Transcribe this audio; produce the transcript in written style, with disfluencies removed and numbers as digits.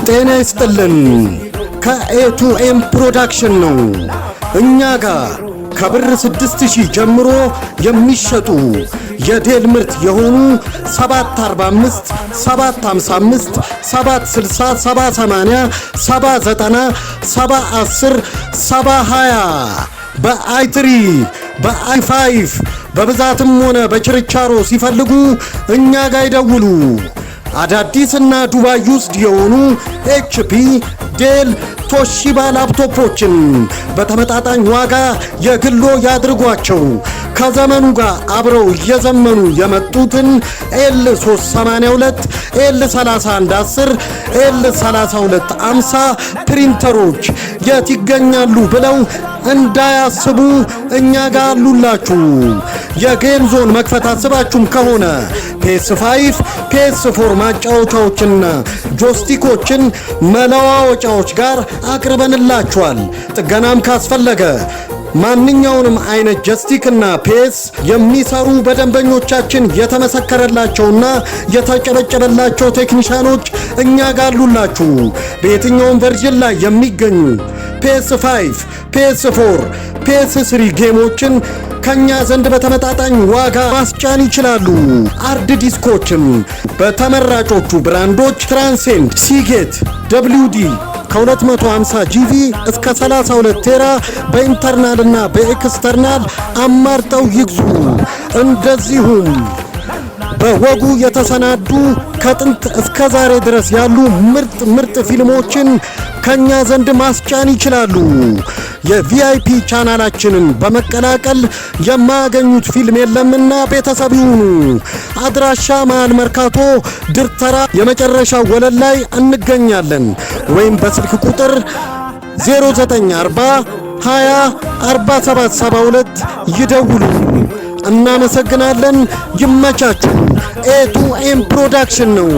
ጤና ይስጥልን ከኤ2ኤም ፕሮዳክሽን ነው። እኛ ጋር ከብር 6000 ጀምሮ የሚሸጡ የዴል ምርት የሆኑ 745 755 760 780 790 710 720 በአይ3 በአይ5 በብዛትም ሆነ በችርቻሮ ሲፈልጉ እኛ ጋር ይደውሉ። አዳዲስና ዱባይ ውስጥ የሆኑ ኤችፒ፣ ዴል፣ ቶሺባ ላፕቶፖችን በተመጣጣኝ ዋጋ የግሎ ያድርጓቸው። ከዘመኑ ጋር አብረው እየዘመኑ የመጡትን ኤል382፣ ኤል3110፣ ኤል3250 ፕሪንተሮች የት ይገኛሉ ብለው እንዳያስቡ እኛ ጋር አሉላችሁ። የጌም ዞን መክፈት አስባችሁም ከሆነ PS5 PS4 ማጫወቻዎችና ጆስቲኮችን መለዋወጫዎች ጋር አቅርበንላችኋል። ጥገናም ካስፈለገ ማንኛውንም አይነት ጆስቲክና ፔስ የሚሰሩ በደንበኞቻችን የተመሰከረላቸውና የተጨበጨበላቸው ቴክኒሻኖች እኛ ጋር አሉላችሁ። በየትኛውም ቨርዥን ላይ የሚገኙ PS5 PS4 PS3 ጌሞችን ከኛ ዘንድ በተመጣጣኝ ዋጋ ማስጫን ይችላሉ። አርድ ዲስኮችን በተመራጮቹ ብራንዶች ትራንሴንድ፣ ሲጌት፣ WD ከ250 ጂቢ እስከ 32 ቴራ በኢንተርናልና በኤክስተርናል አማርጠው ይግዙ። እንደዚሁም በወጉ የተሰናዱ ከጥንት እስከ ዛሬ ድረስ ያሉ ምርጥ ፊልሞችን ከኛ ዘንድ ማስጫን ይችላሉ። የቪአይፒ ቻናላችንን በመቀላቀል የማያገኙት ፊልም የለምና ቤተሰብ ይሁኑ። አድራሻ መሃል መርካቶ ድርተራ የመጨረሻ ወለል ላይ እንገኛለን። ወይም በስልክ ቁጥር 0940 20 4772 ይደውሉ። እናመሰግናለን። ይመቻችሁ። ኤ2ኤም ፕሮዳክሽን ነው።